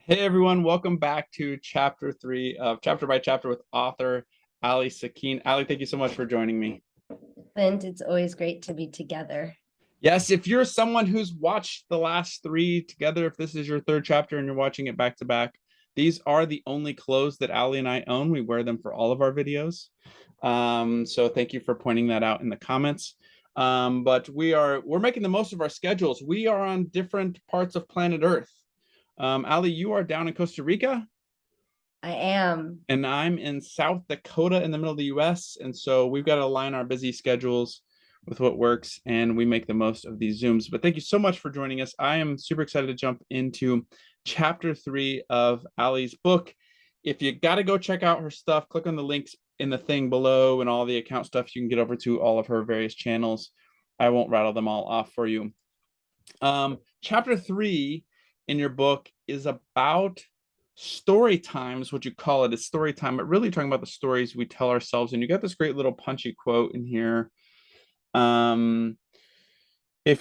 Hey everyone, welcome back to chapter 3 of Chapter by Chapter with author Alyee Sakin. Alyee, thank you so much for joining me. And it's always great to be together. Yes, if you're someone who's watched the last three together, if this is your third chapter and you're watching it back to back, these are the only clothes that Alyee and I own. We wear them for all of our videos. So thank you for pointing that out in the comments. But we're making the most of our schedules. We are on different parts of planet Earth. Alyee, you are down in Costa Rica. I am. And I'm in South Dakota in the middle of the US. And so we've got to align our busy schedules with what works, and we make the most of these Zooms. But thank you so much for joining us. I am super excited to jump into chapter 3 of Alyee's book. If you got to go check out her stuff, click on the links in the thing below and all the account stuff. You can get over to all of her various channels. I won't rattle them all off for you. Chapter 3 in your book is about story times, what you call it is story time, but really talking about the stories we tell ourselves. And you got this great little punchy quote in here. If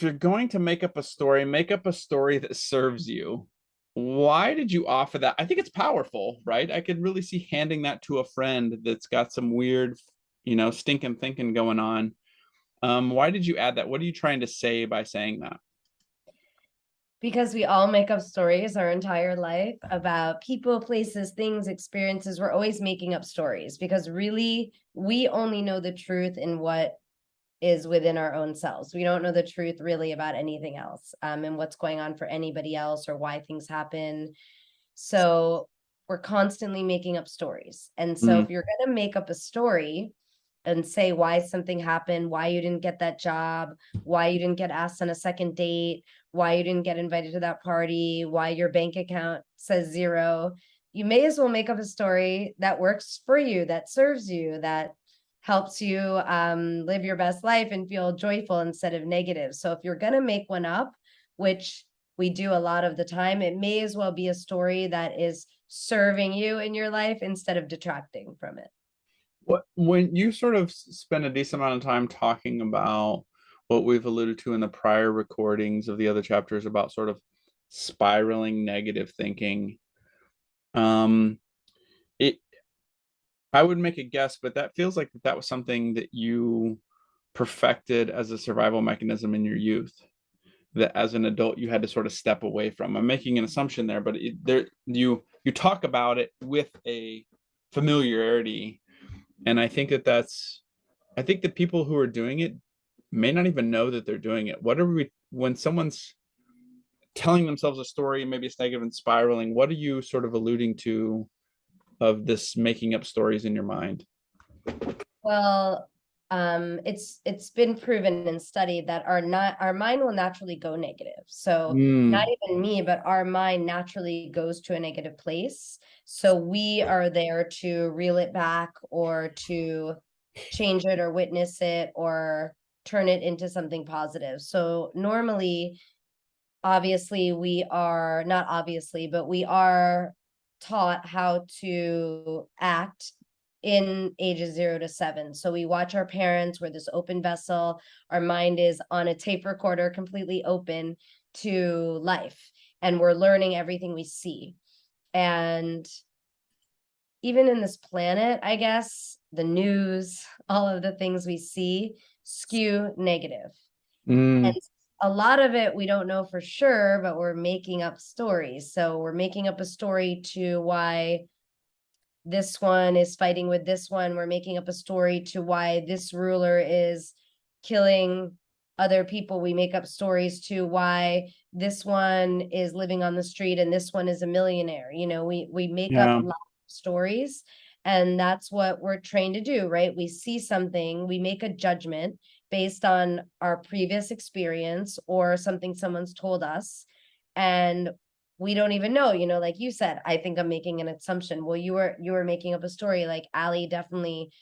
you're going to make up a story, make up a story that serves you. Why did you offer that? I think it's powerful, right? I could really see handing that to a friend that's got some weird, stinking thinking going on. Why did you add that? What are you trying to say by saying that? Because we all make up stories our entire life about people, places, things, experiences. We're always making up stories because really we only know the truth in what is within our own selves. We don't know the truth really about anything else, and what's going on for anybody else or why things happen. So we're constantly making up stories. And so if you're going to make up a story and say why something happened, why you didn't get that job, why you didn't get asked on a second date, why you didn't get invited to that party, why your bank account says zero, you may as well make up a story that works for you, that serves you, that helps you live your best life and feel joyful instead of negative. So if you're going to make one up, which we do a lot of the time, it may as well be a story that is serving you in your life instead of detracting from it. When you sort of spend a decent amount of time talking about what we've alluded to in the prior recordings of the other chapters about sort of spiraling negative thinking, it I would make a guess, but that feels like that was something that you perfected as a survival mechanism in your youth, that as an adult you had to sort of step away from. I'm making an assumption there, but you talk about it with a familiarity, and I think I think the people who are doing it may not even know that they're doing it. When someone's telling themselves a story, maybe it's negative and spiraling, what are you sort of alluding to of this making up stories in your mind? Well, it's been proven and studied that our mind will naturally go negative. So not even me, but our mind naturally goes to a negative place. So we are there to reel it back or to change it or witness it or turn it into something positive. So normally, obviously, we are not obviously, but we are taught how to act in ages 0 to 7. So we watch our parents, we're this open vessel. Our mind is on a tape recorder, completely open to life. And we're learning everything we see. And even in this planet, I guess, the news, all of the things we see skew negative. And a lot of it we don't know for sure, but we're making up stories. So we're making up a story to why this one is fighting with this one. We're making up a story to why this ruler is killing other people. We make up stories to why this one is living on the street and this one is a millionaire. We make up lots of stories, and that's what we're trained to do, right? We see something, we make a judgment based on our previous experience or something someone's told us, and we don't even know, like you said, I think I'm making an assumption. Well, you were making up a story. Like Alyee definitely,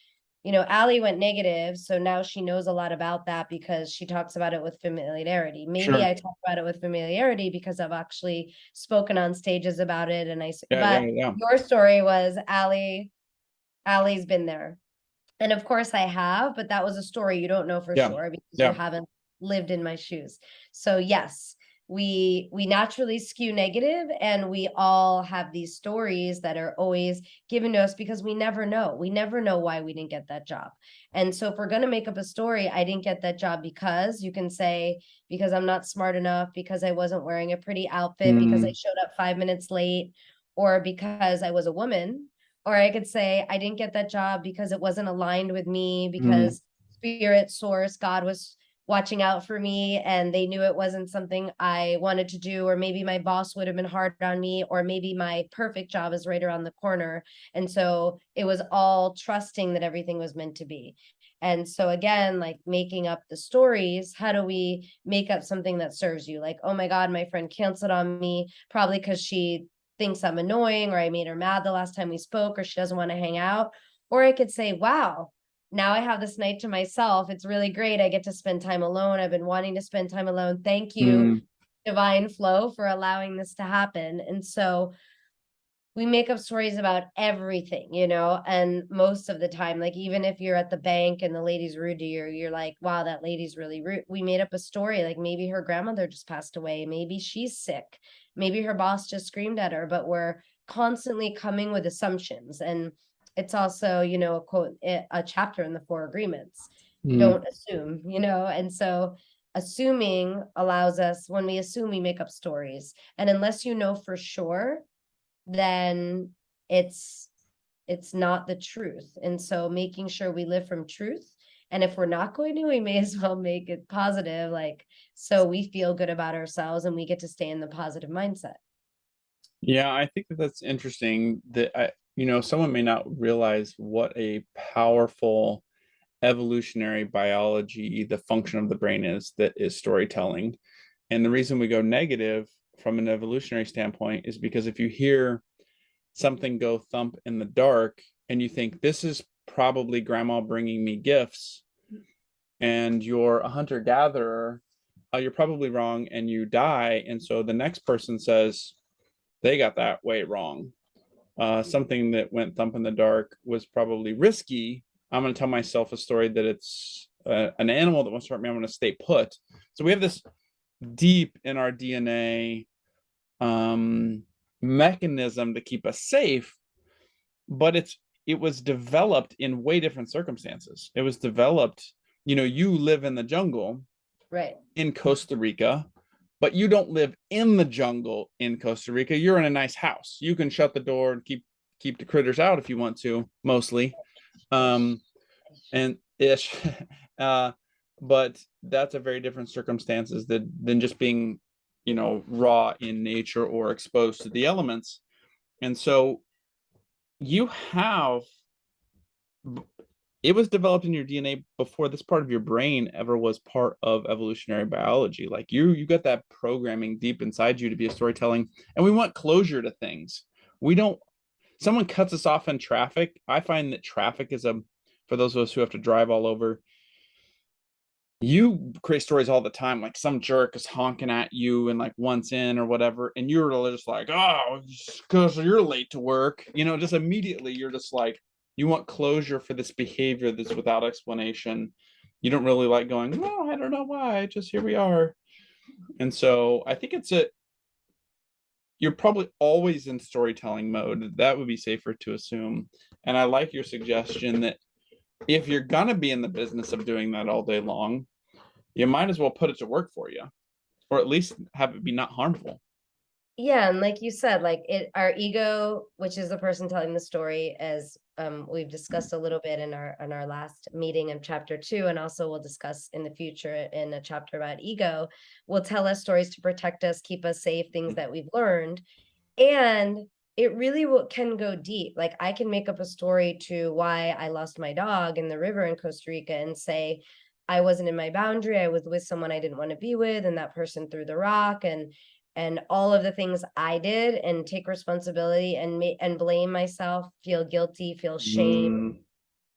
Alyee went negative. So now she knows a lot about that because she talks about it with familiarity. Maybe I talk about it with familiarity because I've actually spoken on stages about it. But your story was Alyee's been there. And of course I have, but that was a story you don't know for sure because you haven't lived in my shoes. So yes, we naturally skew negative, and we all have these stories that are always given to us because we never know why we didn't get that job. And so if we're going to make up a story, I didn't get that job because, you can say, because I'm not smart enough, because I wasn't wearing a pretty outfit, because I showed up 5 minutes late, or because I was a woman. Or I could say I didn't get that job because it wasn't aligned with me, Mm, because spirit, source, God was watching out for me and they knew it wasn't something I wanted to do, or maybe my boss would have been hard on me, or maybe my perfect job is right around the corner. And so it was all trusting that everything was meant to be. And so again, like making up the stories, how do we make up something that serves you? Like, oh my God, my friend canceled on me, probably because she thinks I'm annoying, or I made her mad the last time we spoke, or she doesn't want to hang out. Or I could say, wow, now I have this night to myself. It's really great. I get to spend time alone. I've been wanting to spend time alone. Thank you, mm, divine flow, for allowing this to happen. And so we make up stories about everything, and most of the time, like even if you're at the bank and the lady's rude to you, you're like, wow, that lady's really rude. We made up a story, like maybe her grandmother just passed away, maybe she's sick, maybe her boss just screamed at her, but we're constantly coming with assumptions. And it's also, a quote, a chapter in the Four Agreements. mm. Don't assume, and so assuming allows us, when we assume, we make up stories. And unless you know for sure, then it's it's not the truth. And so making sure we live from truth. And if we're not going to, we may as well make it positive, like, so we feel good about ourselves and we get to stay in the positive mindset. Yeah, I think that that's interesting that someone may not realize what a powerful evolutionary biology the function of the brain is that is storytelling. And the reason we go negative from an evolutionary standpoint is because if you hear something go thump in the dark and you think this is probably grandma bringing me gifts, and you're a hunter gatherer, you're probably wrong and you die. And so the next person says they got that way wrong. Something that went thump in the dark was probably risky. I'm going to tell myself a story that it's an animal that wants to hurt me. I'm going to stay put. So we have this deep in our DNA mechanism to keep us safe, but it was developed in way different circumstances. It was developed, you live in the jungle Right. in Costa Rica, but you don't live in the jungle in Costa Rica. You're in a nice house. You can shut the door and keep the critters out if you want to, mostly. Ish. Um, and ish. But that's a very different circumstances than just being, raw in nature or exposed to the elements. And so you have it was developed in your DNA before this part of your brain ever was part of evolutionary biology. Like you got that programming deep inside you to be a storytelling, and we want closure to things. We don't. Someone cuts us off in traffic. I find that traffic is for those of us who have to drive all over. You create stories all the time, like some jerk is honking at you and like once in or whatever, and you're just like, oh, because you're late to work, just immediately you're just like, you want closure for this behavior that's without explanation. You don't really like going, well, I don't know why, just here we are. And so I think you're probably always in storytelling mode. That would be safer to assume. And I like your suggestion that if you're gonna be in the business of doing that all day long, you might as well put it to work for you, or at least have it be not harmful. Yeah, and like you said, like our ego, which is the person telling the story, as we've discussed a little bit in our last meeting in chapter 2, and also we'll discuss in the future in a chapter about ego, will tell us stories to protect us, keep us safe, things that we've learned. And it really can go deep. Like I can make up a story to why I lost my dog in the river in Costa Rica and say I wasn't in my boundary, I was with someone I didn't want to be with, and that person threw the rock, and all of the things I did, and take responsibility and blame myself, feel guilty, feel shame. Mm,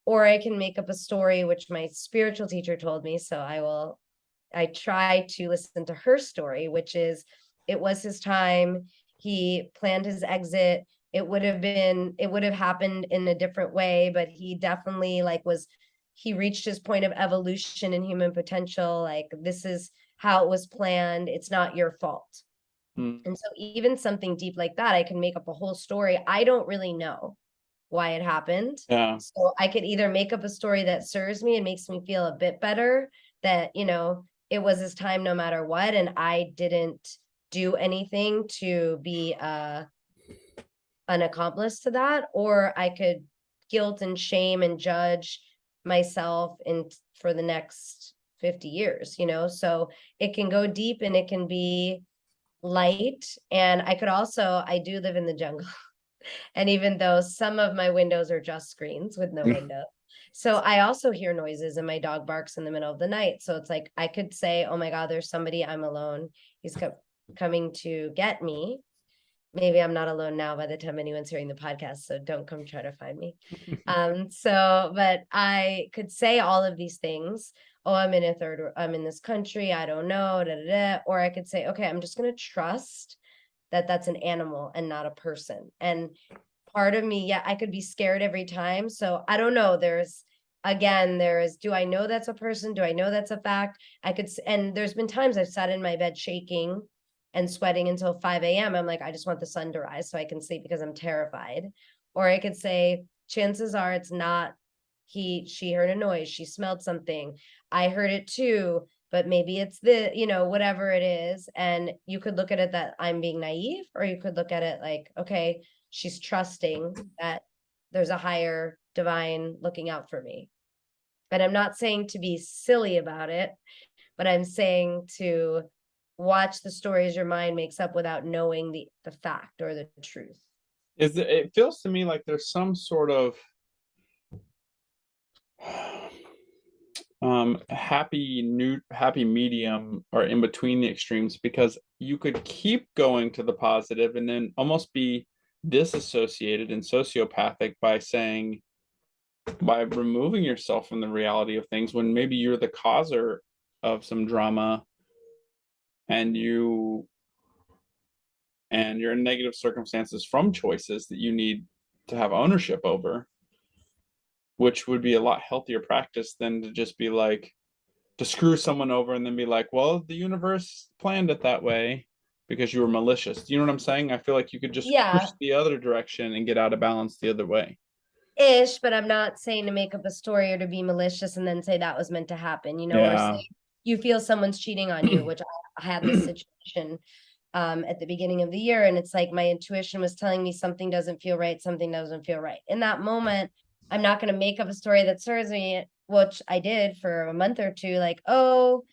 Or I can make up a story, which my spiritual teacher told me, so I try to listen to her story, which is, it was his time, he planned his exit. It would have happened in a different way, but he definitely he reached his point of evolution and human potential. Like this is how it was planned. It's not your fault. Mm. And so even something deep like that, I can make up a whole story. I don't really know why it happened. Yeah. So I could either make up a story that serves me and makes me feel a bit better, that, it was his time no matter what, and I didn't do anything to be an accomplice to that, or I could guilt and shame and judge myself in for the next 50 years, So it can go deep and it can be light. And I do live in the jungle. And even though some of my windows are just screens with no window, so I also hear noises and my dog barks in the middle of the night. So it's like I could say, oh my God, there's somebody, I'm alone. He's coming to get me. Maybe I'm not alone now by the time anyone's hearing the podcast, so don't come try to find me. But I could say all of these things. Oh, I'm in this country, I don't know, da, da, da. Or I could say, okay, I'm just going to trust that that's an animal and not a person. And part of me, yeah, I could be scared every time. So I don't know. Do I know that's a person? Do I know that's a fact? And there's been times I've sat in my bed shaking and sweating until 5 a.m. I'm like, I just want the sun to rise so I can sleep because I'm terrified. Or I could say, chances are it's not she heard a noise, she smelled something. I heard it too, but maybe it's whatever it is. And you could look at it that I'm being naive, or you could look at it like, okay, she's trusting that there's a higher divine looking out for me. And I'm not saying to be silly about it, but I'm saying to watch the stories your mind makes up without knowing the fact or the truth. It feels to me like there's some sort of happy medium or in between the extremes, because you could keep going to the positive and then almost be disassociated and sociopathic by removing yourself from the reality of things when maybe you're the causer of some drama, and you're in negative circumstances from choices that you need to have ownership over, which would be a lot healthier practice than to just be like, to screw someone over and then be like, well, the universe planned it that way because you were malicious. Do you know what I'm saying? I feel like you could just push Yeah, the other direction and get out of balance the other way. ish, but I'm not saying to make up a story or to be malicious and then say that was meant to happen, or say Yeah. you feel someone's cheating on you, which I had this situation at the beginning of the year. And it's like my intuition was telling me something doesn't feel right, something doesn't feel right. In that moment, I'm not going to make up a story that serves me, which I did for a month or two, like, oh,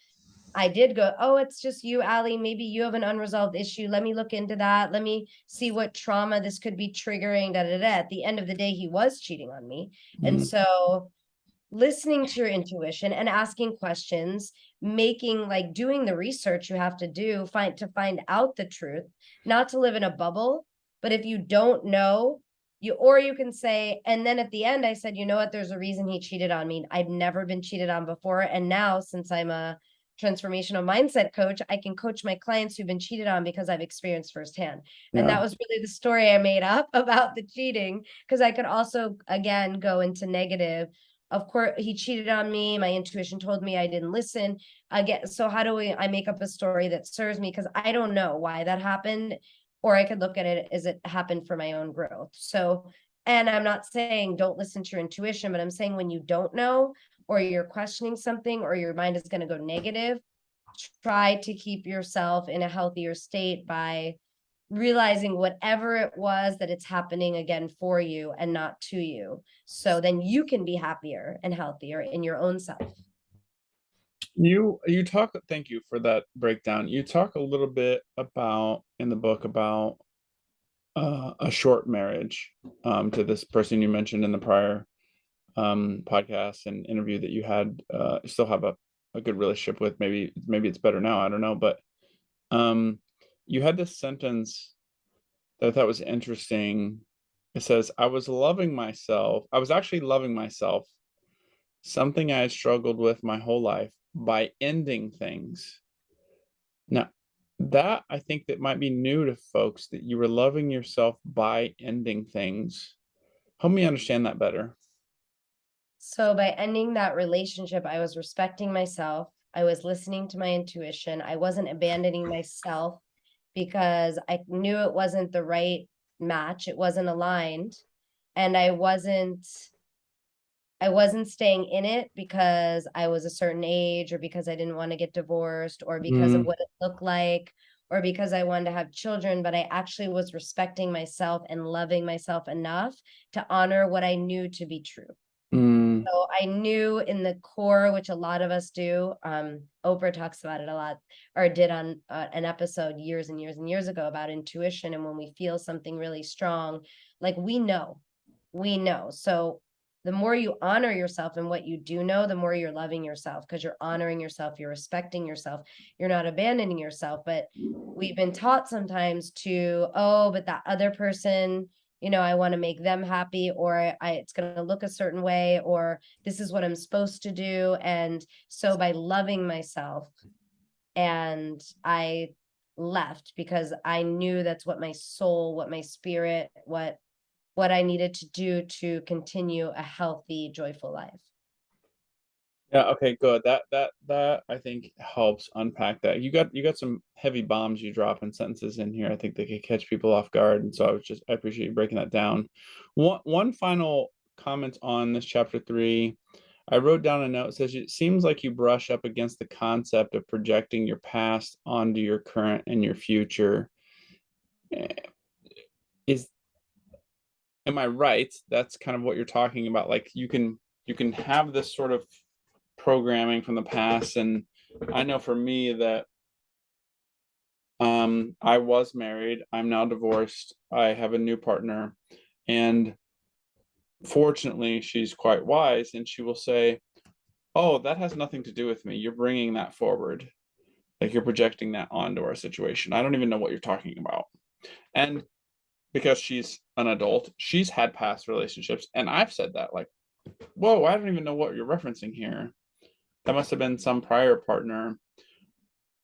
I did go, oh, it's just you, Alyee. Maybe you have an unresolved issue. Let me look into that. Let me see what trauma this could be triggering. Da, da, da. At the end of the day, he was cheating on me. And Mm. so listening to your intuition and asking questions, doing the research you have to do, to find out the truth, not to live in a bubble. But if you don't know, you can say, and then at the end, I said, you know what, there's a reason he cheated on me. I've never been cheated on before. And now, since I'm a transformational mindset coach, I can coach my clients who've been cheated on because I've experienced firsthand. And Yeah. that was really the story I made up about the cheating, because I could also, again, go into negative. Of course, he cheated on me. My intuition told me I didn't listen. Again, so how do I make up a story that serves me? Because I don't know why that happened. Or I could look at it as it happened for my own growth. So, and I'm not saying don't listen to your intuition, but I'm saying when you don't know, or you're questioning something, or your mind is going to go negative, try to keep yourself in a healthier state by realizing whatever it was that it's happening again for you and not to you. So then you can be happier and healthier in your own self. You talk, thank you for that breakdown. You talk a little bit about in the book about a short marriage to this person you mentioned in the prior podcast and interview that you had, still have a good relationship with. Maybe it's better now, I don't know. But you had this sentence that I thought was interesting. It says, I was actually loving myself, something I had struggled with my whole life, by ending things. Now, that I think that might be new to folks, that you were loving yourself by ending things. Help me understand that better. So by ending that relationship, I was respecting myself. I was listening to my intuition. I wasn't abandoning myself because I knew it wasn't the right match. It wasn't aligned. And I wasn't staying in it because I was a certain age, or because I didn't want to get divorced, or because of Mm, what it looked like, or because I wanted to have children, but I actually was respecting myself and loving myself enough to honor what I knew to be true. mm, So I knew in the core, which a lot of us do, Oprah talks about it a lot, or did on an episode years and years and years ago about intuition. And when we feel something really strong, like we know. So the more you honor yourself and what you do know, the more you're loving yourself, because you're honoring yourself, you're respecting yourself, you're not abandoning yourself. But we've been taught sometimes to, oh, but that other person, I want to make them happy, or it's going to look a certain way, or this is what I'm supposed to do. And so by loving myself, and I left because I knew that's what my soul, what my spirit, what I needed to do to continue a healthy, joyful life. yeah, okay, good. That I think helps unpack that. You got some heavy bombs you drop in sentences in here. I think they could catch people off guard. And so I appreciate you breaking that down. One final comment on this chapter 3. I wrote down a note. It says it seems like you brush up against the concept of projecting your past onto your current and your future. Eh, Is am I right? That's kind of what you're talking about. Like you can have this sort of programming from the past. And I know for me that I was married, I'm now divorced, I have a new partner, and fortunately she's quite wise, and she will say, oh, that has nothing to do with me, you're bringing that forward, like you're projecting that onto our situation, I don't even know what you're talking about. And because she's an adult, she's had past relationships, and I've said that, like, whoa, I don't even know what you're referencing here, that must have been some prior partner.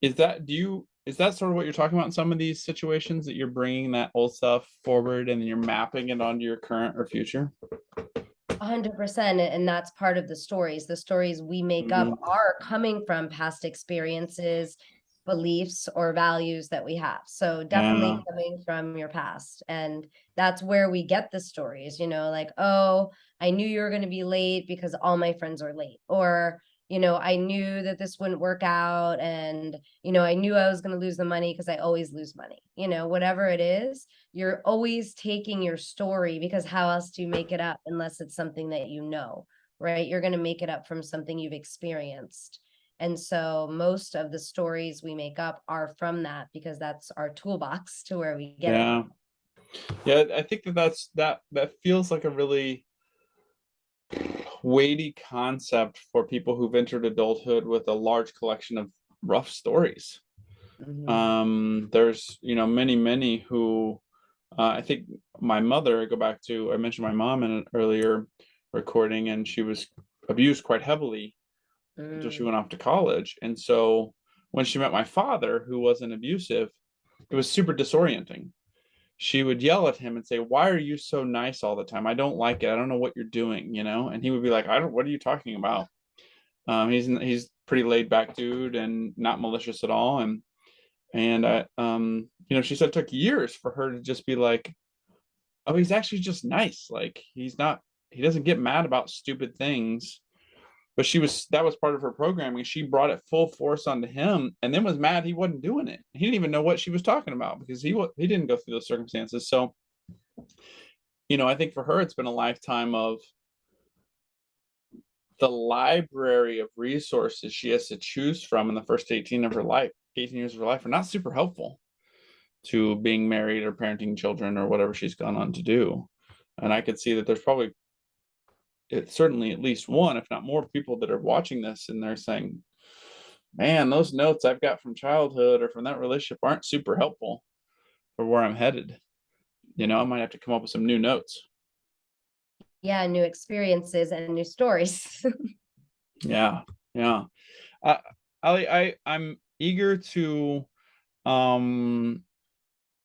Is that sort of what you're talking about in some of these situations, that you're bringing that old stuff forward and then you're mapping it onto your current or future? 100%. And that's part of the stories. The stories we make up Mhm. are coming from past experiences, beliefs, or values that we have. So definitely Yeah. coming from your past. And that's where we get the stories, like, oh, I knew you were going to be late because all my friends are late. Or, I knew that this wouldn't work out. And, I knew I was going to lose the money because I always lose money, whatever it is, you're always taking your story, because how else do you make it up unless it's something that right? You're going to make it up from something you've experienced. And so most of the stories we make up are from that, because that's our toolbox to where we get it Yeah. from. Yeah, I think that feels like a really weighty concept for people who've entered adulthood with a large collection of rough stories. Mhm. There's, many who I think my mother, go back to, I mentioned my mom in an earlier recording, and she was abused quite heavily until she Mm. went off to college. And so when she met my father, who wasn't abusive, it was super disorienting. She would yell at him and say, why are you so nice all the time? I don't like it. I don't know what you're doing, And he would be like, I don't, what are you talking about? He's pretty laid back dude and not malicious at all. And I, she said it took years for her to just be like, oh, he's actually just nice. Like he doesn't get mad about stupid things. But that was part of her programming. She brought it full force onto him, and then was mad he wasn't doing it. He didn't even know what she was talking about because he didn't go through those circumstances. So, I think for her it's been a lifetime of the library of resources she has to choose from in the first 18 years of her life are not super helpful to being married or parenting children or whatever she's gone on to do. And I could see that there's probably, it's certainly at least one, if not more, people that are watching this and they're saying, man, those notes I've got from childhood or from that relationship aren't super helpful for where I'm headed. I might have to come up with some new notes. Yeah, new experiences and new stories. Yeah. Yeah. Uh, I'm eager to um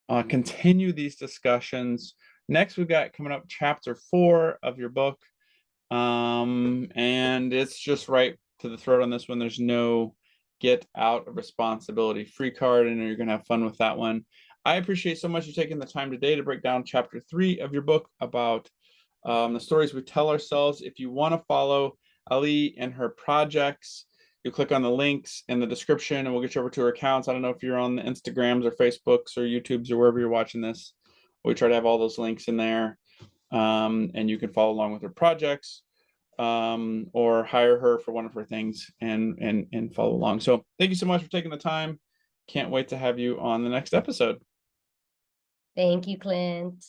continue these discussions. Next, we've got coming up chapter 4 of your book. And it's just right to the throat on this one. There's no Get Out of Responsibility free card. I know you're going to have fun with that one. I appreciate so much you taking the time today to break down chapter 3 of your book about the stories we tell ourselves. If you want to follow Alyee and her projects, you click on the links in the description and we'll get you over to her accounts. I don't know if you're on the Instagrams or Facebooks or YouTubes or wherever you're watching this. We try to have all those links in there. And you can follow along with her projects, or hire her for one of her things and follow along. So thank you so much for taking the time. Can't wait to have you on the next episode. Thank you, Clint.